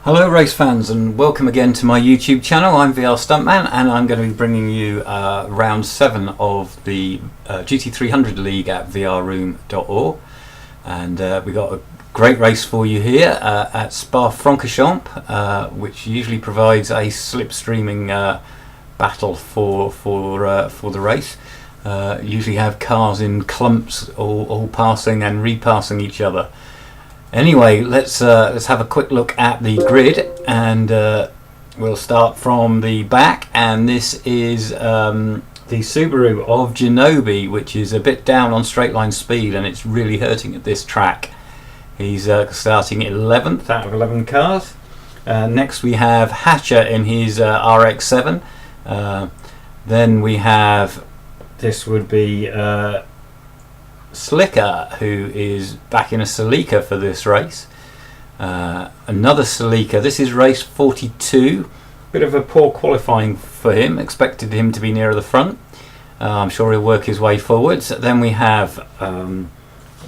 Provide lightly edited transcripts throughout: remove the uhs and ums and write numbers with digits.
Hello race fans, and welcome again to my YouTube channel. I'm VR Stuntman, and I'm going to be bringing you round 7 of the GT300 League at vrroom.org, and we got a great race for you here at Spa-Francorchamps, which usually provides a slipstreaming battle for the race. Usually have cars in clumps all passing and repassing each other. Anyway, let's have a quick look at the grid, and we'll start from the back. And this is the Subaru of Ginobili, which is a bit down on straight line speed, and it's really hurting at this track. He's starting 11th out of 11 cars. Next we have Hatcher in his RX-7. Then we have, this would be Slicker, who is back in a Celica for this race. Another Celica. This is race 42. Bit of a poor qualifying for him. Expected him to be nearer the front. I'm sure he'll work his way forwards. Then we have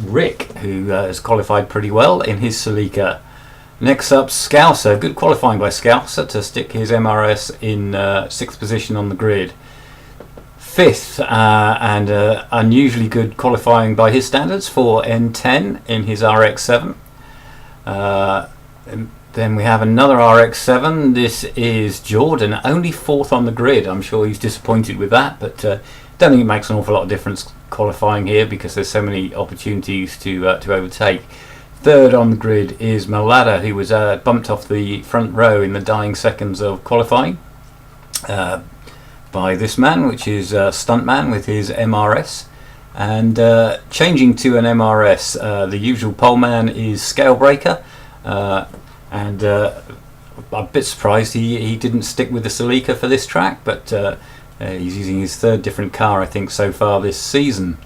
Rick, who has qualified pretty well in his Celica. Next up, Scouser. Good qualifying by Scouser to stick his MRS in 6th position on the grid. 5th, and unusually good qualifying by his standards for N10 in his RX-7. Then we have another RX-7. This is Jordan, only 4th on the grid. I'm sure he's disappointed with that, but don't think it makes an awful lot of difference qualifying here because there's so many opportunities to overtake. 3rd on the grid is Malada, who was bumped off the front row in the dying seconds of qualifying by this man, which is Stuntman with his MRS. And changing to an MRS, the usual pole man is Scalebreaker, and I'm a bit surprised he didn't stick with the Celica for this track, but he's using his 3rd different car, I think, so far this season.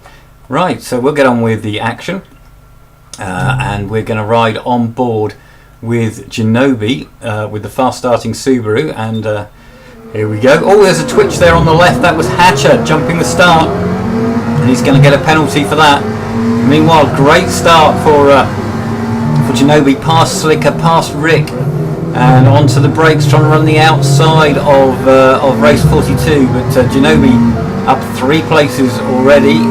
Right, so we'll get on with the action, and we're going to ride on board with Ginobili with the fast starting Subaru, and here we go. Oh, there's a twitch there on the left. That was Hatcher jumping the start, and he's going to get a penalty for that. Meanwhile, great start for Ginobili, past Slicker, past Rick, and onto the brakes, trying to run the outside of race 42. But Ginobili up 3 places already.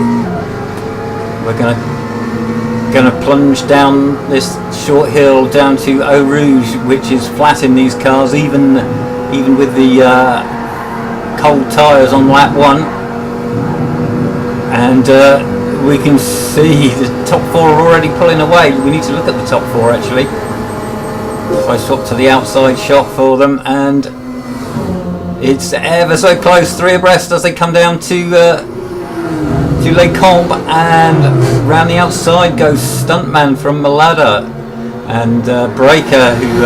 We're going to plunge down this short hill down to Eau Rouge, which is flat in these cars, even with the cold tyres on lap 1, and we can see the top 4 are already pulling away. We need to look at the top 4 actually. If I swap to the outside shot for them, and it's ever so close, 3 abreast as they come down to Les Combes, and round the outside goes Stuntman from Malada, and Breaker, who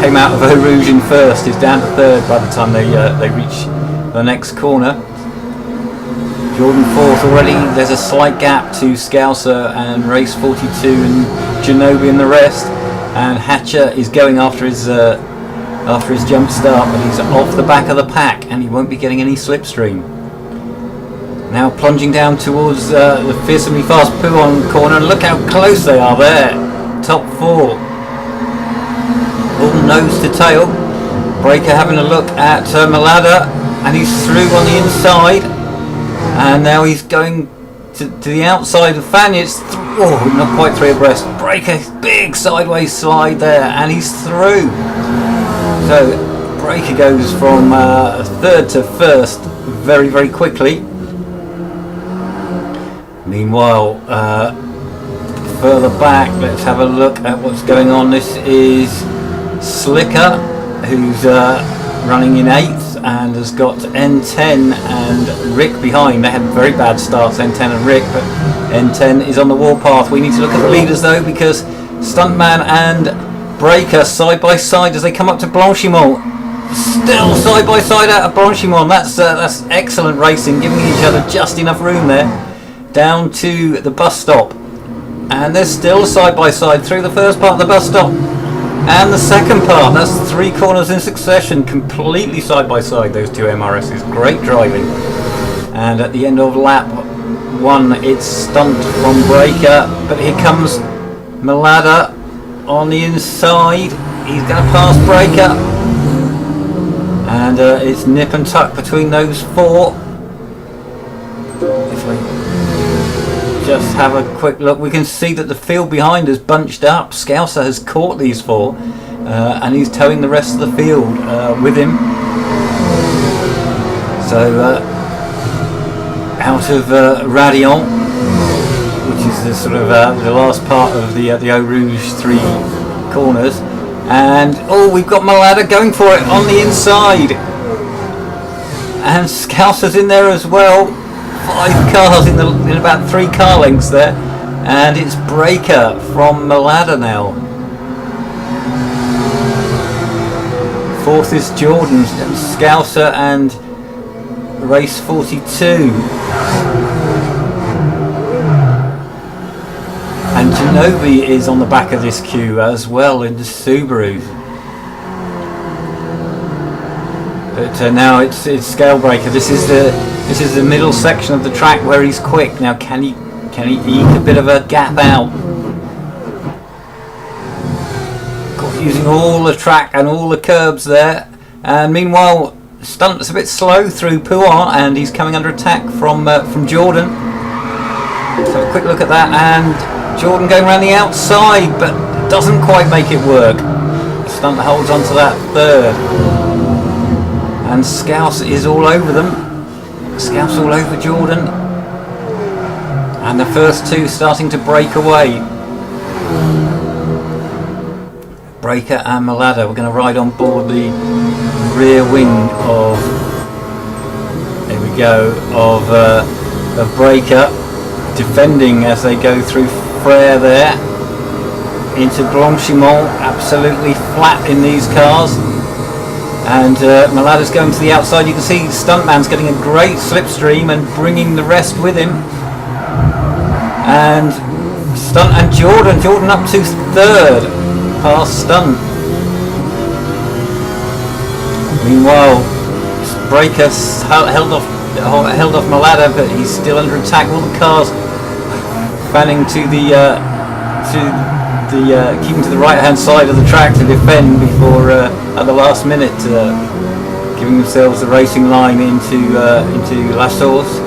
came out of Eau Rouge in 1st, is down to 3rd by the time they reach the next corner. Jordan 4th already. There's a slight gap to Scouser and race 42 and Ginobili and the rest. And Hatcher is going after his jump start, but he's off the back of the pack and he won't be getting any slipstream. Now plunging down towards the fearsomely fast Pouhon corner, and look how close they are there. Top 4. All nose to tail. Breaker having a look at Malada, and he's through on the inside, and now he's going to the outside of Fanyets. Oh, not quite 3 abreast. Breaker, big sideways slide there, and he's through. So Breaker goes from 3rd to 1st very, very quickly. Meanwhile, further back, let's have a look at what's going on. This is Slicker, who's running in 8th and has got N10 and Rick behind. They had very bad starts, N10 and Rick, but N10 is on the warpath. We need to look at the leaders though, because Stuntman and Breaker side by side as they come up to Blanchimont. Still side by side out of Blanchimont. That's excellent racing, giving each other just enough room there. Down to the bus stop, and they're still side by side through the first part of the bus stop and the second part. That's 3 corners in succession, completely side by side, those 2 MRSs. Great driving. And at the end of lap 1, it's Stunt from Breaker, but here comes Malada on the inside, He's going to pass Breaker. And it's nip and tuck between those four. If we just have a quick look, we can see that the field behind is bunched up. Scouser has caught these four and he's towing the rest of the field with him. So out of Radion, which is the sort of the last part of the Eau Rouge 3 corners. And oh, we've got Malada going for it on the inside, and Scouser's in there as well. 5 cars in about 3 car lengths there, and it's Breaker from Malada now. 4th is Jordan, Scouser and race 42. And Genovi is on the back of this queue as well in the Subaru. But now it's Scalebreaker. This is the middle section of the track where he's quick. Now can he eke a bit of a gap out? Using all the track and all the curbs there. And meanwhile, Stunt's a bit slow through Pouin, and he's coming under attack from Jordan. So a quick look at that, and Jordan going around the outside, but doesn't quite make it work. Stunt holds on to that 3rd. And Scouse is all over them. Scouse all over Jordan. And the first 2 starting to break away. Breaker and Malada. We're going to ride on board the rear wing of, there we go, of Breaker, defending as they go through Frere there into Blanchimont, absolutely flat in these cars. And Malada's going to the outside. You can see Stuntman's getting a great slipstream and bringing the rest with him. And Stunt and Jordan up to 3rd, past Stunt. Meanwhile, Breaker's held off Malada, but he's still under attack. All the cars fanning to the keeping to the right hand side of the track to defend before at the last minute giving themselves the racing line into La Source.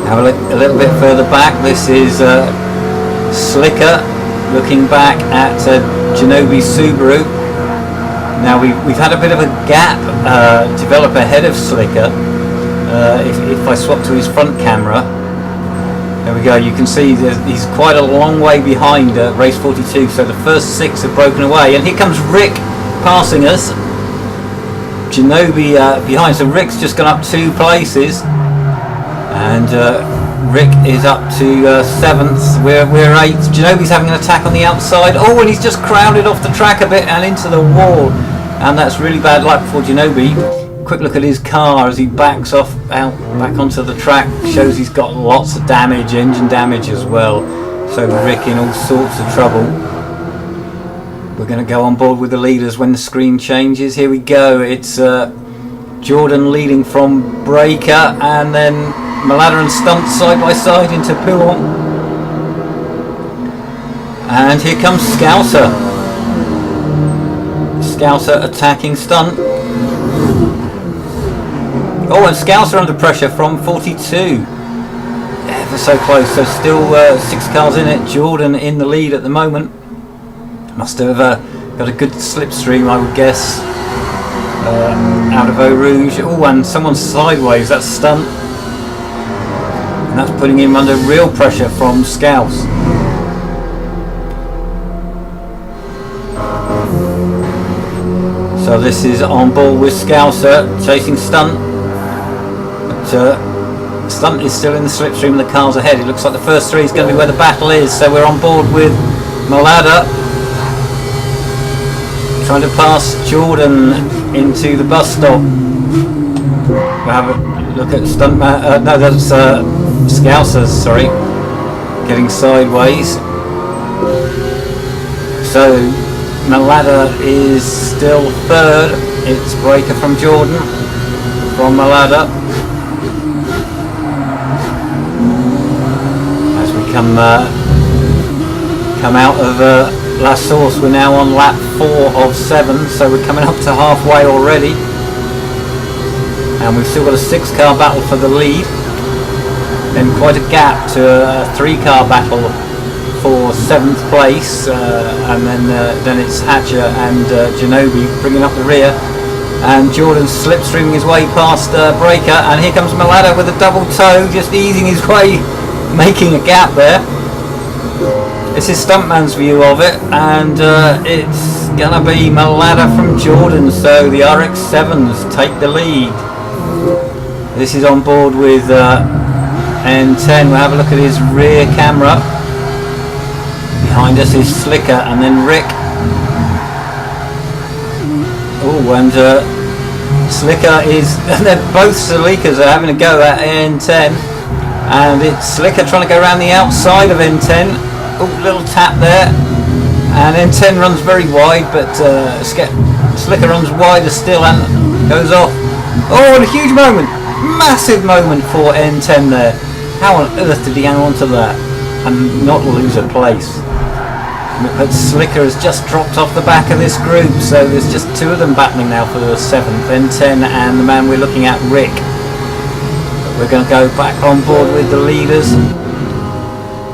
Now a little bit further back, this is Slicker looking back at Genovi Subaru. Now we've had a bit of a gap develop ahead of Slicker. If I swap to his front camera, there we go, you can see he's quite a long way behind race 42, so the first 6 have broken away, and here comes Rick passing us. Genovi behind, so Rick's just gone up 2 places, and Rick is up to 7th, we're 8th. Genovi's having an attack on the outside, oh, and he's just crowded off the track a bit and into the wall, and that's really bad luck for Genovi. Quick look at his car as he backs off out back onto the track. Shows he's got lots of damage, engine damage as well. So Rick in all sorts of trouble. We're going to go on board with the leaders when the screen changes. Here we go. It's Jordan leading from Breaker, and then Malada and Stunt side by side into Pouin. And here comes Scouser. Scouser attacking Stunt. Oh, and Scouser under pressure from 42. Ever so close, so still 6 cars in it. Jordan in the lead at the moment. Must have got a good slipstream, I would guess, out of Eau Rouge. Oh, and someone's sideways, that's Stunt. And that's putting him under real pressure from Scouse. So this is on board with Scouser chasing Stunt. Stunt is still in the slipstream, the cars ahead. It looks like the first 3 is going to be where the battle is, so we're on board with Malada trying to pass Jordan into the bus stop. We'll have a look at Stuntman, no, that's Scouser's, sorry, getting sideways. So Malada is still 3rd. It's Breaker from Jordan from Malada. Come out of La Source, we're now on lap 4 of 7, so we're coming up to halfway already. And we've still got a 6-car battle for the lead. Then quite a gap to a 3-car battle for 7th place, and then it's Hatcher and Ginobili bringing up the rear. And Jordan's slipstreaming his way past Breaker, and here comes Malada with a double toe, just easing his way, making a gap there. This is Stuntman's view of it, and it's gonna be Malada from Jordan, so the RX-7s take the lead. This is on board with N10. We'll have a look at his rear camera. Behind us is Slicker and then Rick. Oh, and Slicker is, they're both Slickers are having a go at N10, and it's Slicker trying to go around the outside of N10. Oh, little tap there, and N10 runs very wide, but Slicker runs wider still and goes off. Oh, what a huge moment, massive moment for N10 there. How on earth did he hang on to that and not lose a place? But Slicker has just dropped off the back of this group, so there's just 2 of them battling now for the 7th, N10 and the man we're looking at, Rick. But we're going to go back on board with the leaders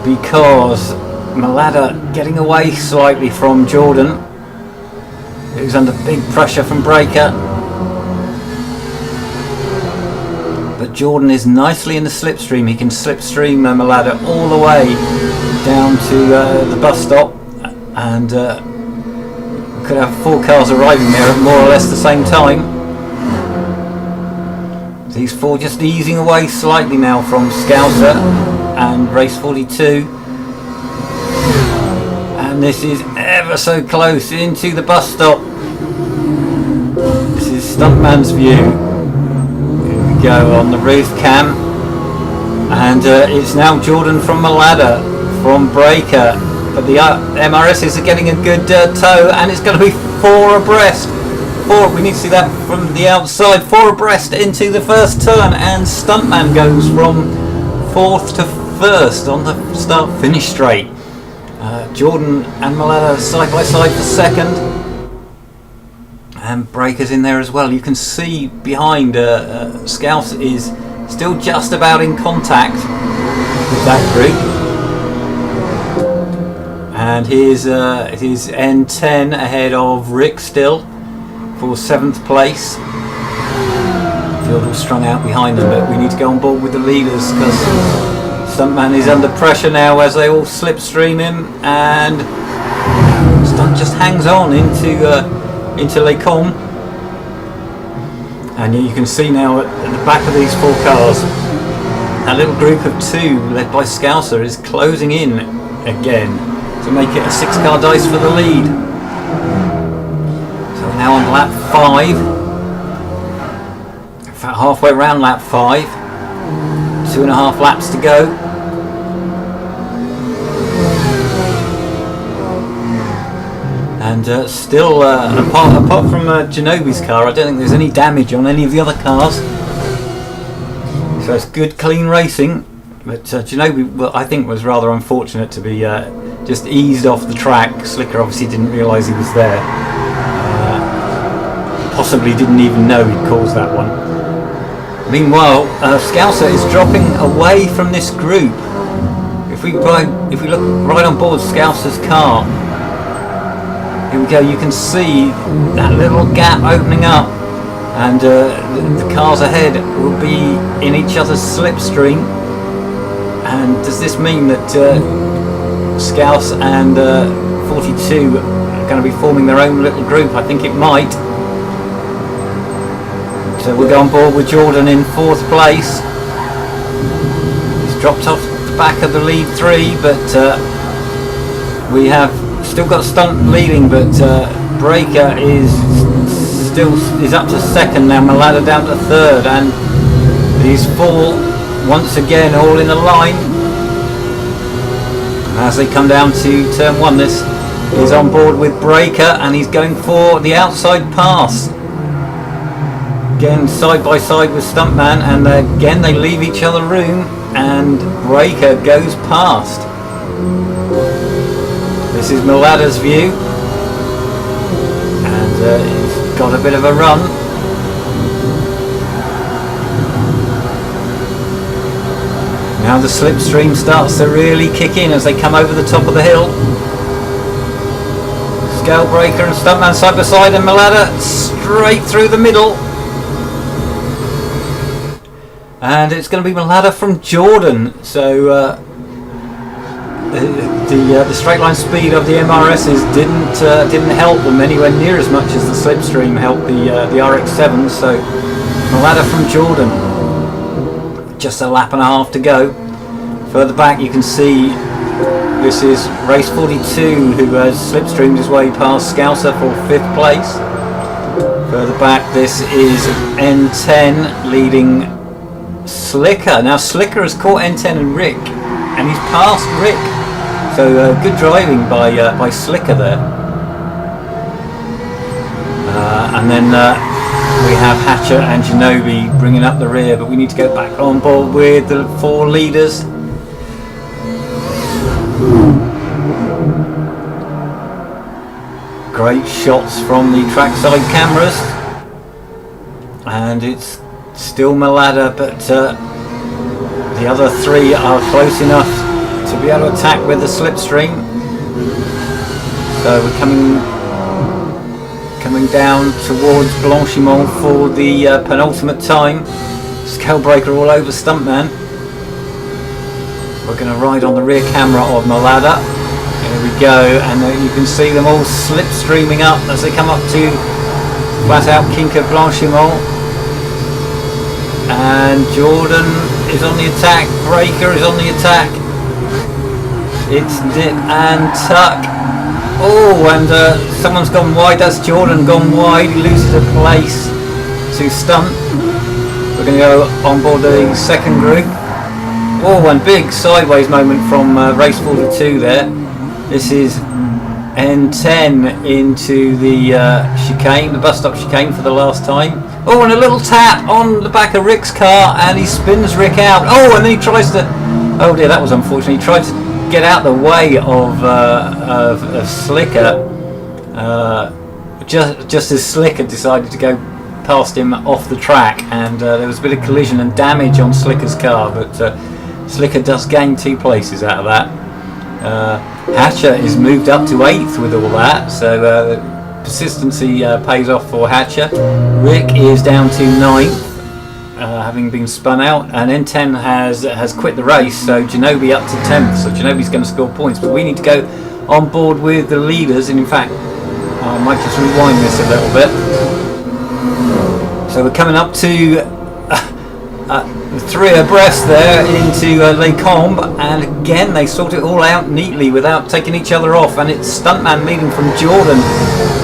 because Malada getting away slightly from Jordan, who's under big pressure from Breaker. But Jordan is nicely in the slipstream. He can slipstream Malada all the way down to the bus stop, and could have 4 cars arriving there at more or less the same time. These 4 just easing away slightly now from Scouser and race 42, and this is ever so close into the bus stop. This is Stuntman's view. Here we go on the roof cam, and it's now Jordan from Malada from Breaker, but the MRSs are getting a good tow, and it's going to be 4 abreast. 4, we need to see that from the outside, 4 abreast into the first turn, and Stuntman goes from 4th to 1st on the start finish straight. Jordan and Malada side by side for 2nd, and Breaker's in there as well. You can see behind Scouse is still just about in contact with that group. And here's N10 ahead of Rick still for 7th place. Field all strung out behind them, but we need to go on board with the leaders because Stuntman is under pressure now as they all slipstream him, and Stunt just hangs on into Les Combes. And you can see now at the back of these 4 cars, a little group of 2 led by Scouser is closing in again to make it a 6-car dice for the lead. So we're now on lap 5. In fact, halfway around lap 5. 2.5 laps to go. And still, apart from Ginobbili's car, I don't think there's any damage on any of the other cars. So it's good, clean racing. But Ginobili, well, I think, was rather unfortunate to be just eased off the track. Slicker obviously didn't realise he was there. Possibly didn't even know he'd caused that one. Meanwhile, Scouser is dropping away from this group. If we look right on board Scouser's car, here we go, you can see that little gap opening up, and the cars ahead will be in each other's slipstream. And does this mean that Scouse and 42 are going to be forming their own little group? I think it might. So we'll go on board with Jordan in 4th place. He's dropped off the back of the lead 3, but we have still got Stunt leading, but Breaker is up to 2nd now. Malada down to 3rd, and these 4 once again all in a line. As they come down to turn 1, this is on board with Breaker, and he's going for the outside pass. Again side by side with Stuntman, and again they leave each other room, and Breaker goes past. This is Malada's view, and he's got a bit of a run. Now the slipstream starts to really kick in as they come over the top of the hill. Scalebreaker and Stuntman side by side, and Malada straight through the middle. And it's going to be Malada from Jordan. So the straight line speed of the MRSs didn't help them anywhere near as much as the slipstream helped the RX-7. So Malada from Jordan. Just a lap and a half to go. Further back you can see this is race 42, who has slipstreamed his way past Scouser for 5th place. Further back this is N10 leading Slicker. Now Slicker has caught N10 and Rick, and he's passed Rick. So good driving by Slicker there. And then we have Hatcher and Shinobi bringing up the rear, but we need to go back on board with the 4 leaders. Great shots from the trackside cameras, and it's still Malada, but the other 3 are close enough to be able to attack with the slipstream. So we're coming down towards Blanchimont for the penultimate time. Scalebreaker all over Stuntman. We're going to ride on the rear camera of Malada. Here we go, and you can see them all slipstreaming up as they come up to flat out Kinka Blanchimont. And Jordan is on the attack, Breaker is on the attack. It's nip and tuck. Oh, and someone's gone wide. That's Jordan gone wide. He loses a place to Stunt. We're going to go on board the second group. Oh, and big sideways moment from race 42 there. This is N10 into the chicane, the bus stop chicane for the last time. Oh, and a little tap on the back of Rick's car, and he spins Rick out. Oh, and then he tries to... Oh dear, that was unfortunate. He tried to get out the way of Slicker, just as Slicker decided to go past him off the track, and there was a bit of collision and damage on Slicker's car, but Slicker does gain 2 places out of that. Hatcher is moved up to 8th with all that, so persistency pays off for Hatcher. Rick is down to 9th. Having been spun out, and N10 has quit the race, so Shinobi up to 10th, so Shinobi's going to score points, but we need to go on board with the leaders. And in fact, I might just rewind this a little bit. So we're coming up to 3 abreast there into Les Combes, and again they sort it all out neatly without taking each other off, and it's Stuntman leading from Jordan,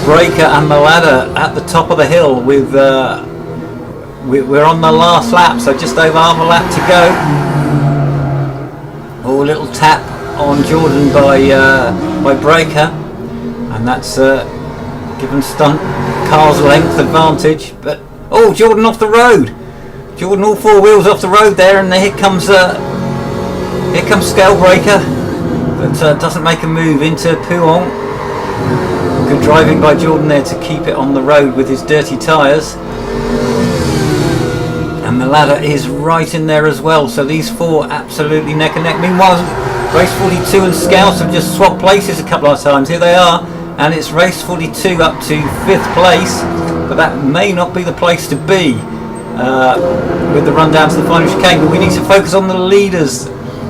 Breaker and Malada at the top of the hill with we're on the last lap, so just over half a lap to go. Oh, a little tap on Jordan by Breaker, and that's given Stunt car's length advantage. But oh, Jordan off the road. Jordan all 4 wheels off the road there, and here comes Scalebreaker, but doesn't make a move into Pouhon. Good driving by Jordan there to keep it on the road with his dirty tyres. And Malada is right in there as well, so these 4 absolutely neck and neck. Meanwhile, race 42 and Scouts have just swapped places a couple of times. Here they are, and it's race 42 up to 5th place, but that may not be the place to be with the run down to the final chicane. But we need to focus on the leaders.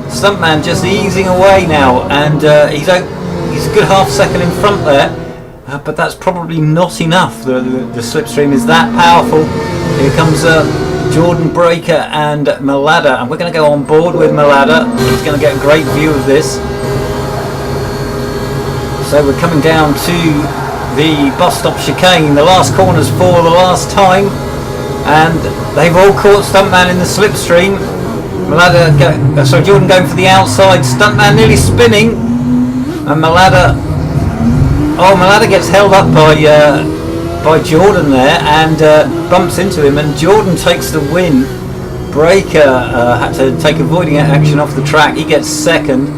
Stuntman just easing away now, and he's a good half second in front there, but that's probably not enough. The slipstream is that powerful. Here comes Jordan, Breaker and Malada, and we're going to go on board with Malada. He's going to get a great view of this. So we're coming down to the bus stop chicane, the last corners for the last time, and they've all caught Stuntman in the slipstream. Jordan going for the outside, Stuntman nearly spinning, and Malada gets held up by Jordan there, and bumps into him, and Jordan takes the win. Breaker had to take avoiding action off the track. He gets second.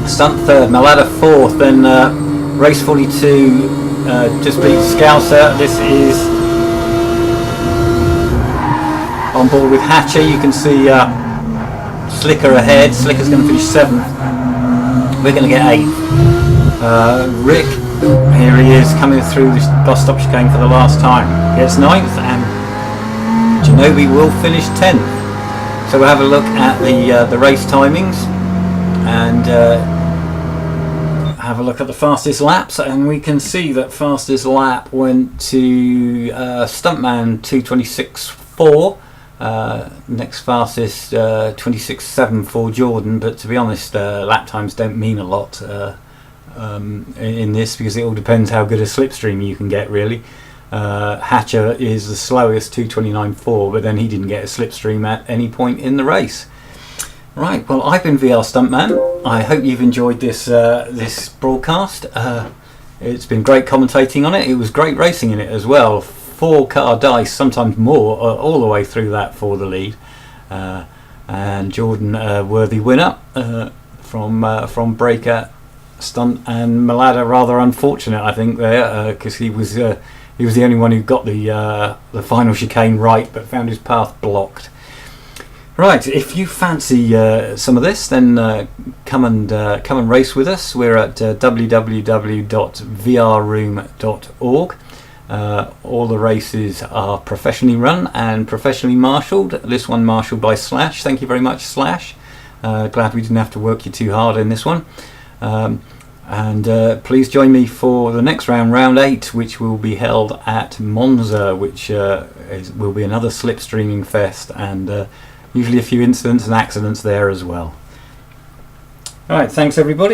Stunt third, Malada fourth, then race 42 just beat Scouser. This is on board with Hatcher. You can see Slicker ahead. Slicker's going to finish 7th. We're going to get 8th. Rick, here he is coming through this bus stop chicane for the last time. Gets 9th, and Genobi will finish 10th. So we'll have a look at the race timings and have a look at the fastest laps, and we can see that fastest lap went to Stuntman 2:26.4. Next fastest 26.7 for Jordan, but to be honest, lap times don't mean a lot in this, because it all depends how good a slipstream you can get, really. Hatcher is the slowest, 2:29.4, but then he didn't get a slipstream at any point in the race. Right, well, I've been VR Stuntman. I hope you've enjoyed this this broadcast. It's been great commentating on it. It was great racing in it as well. 4-car dice, sometimes more, all the way through that for the lead. And Jordan, worthy winner from Breaker Stunt, and Malada rather unfortunate, I think, there, because he was the only one who got the final chicane right, but found his path blocked. Right, if you fancy some of this, then come and race with us. We're at www.vrroom.org. All the races are professionally run and professionally marshalled. This one marshalled by Slash. Thank you very much, Slash. Glad we didn't have to work you too hard in this one. And please join me for the next round, round 8, which will be held at Monza, which will be another slipstreaming fest, and usually a few incidents and accidents there as well. Alright, thanks everybody.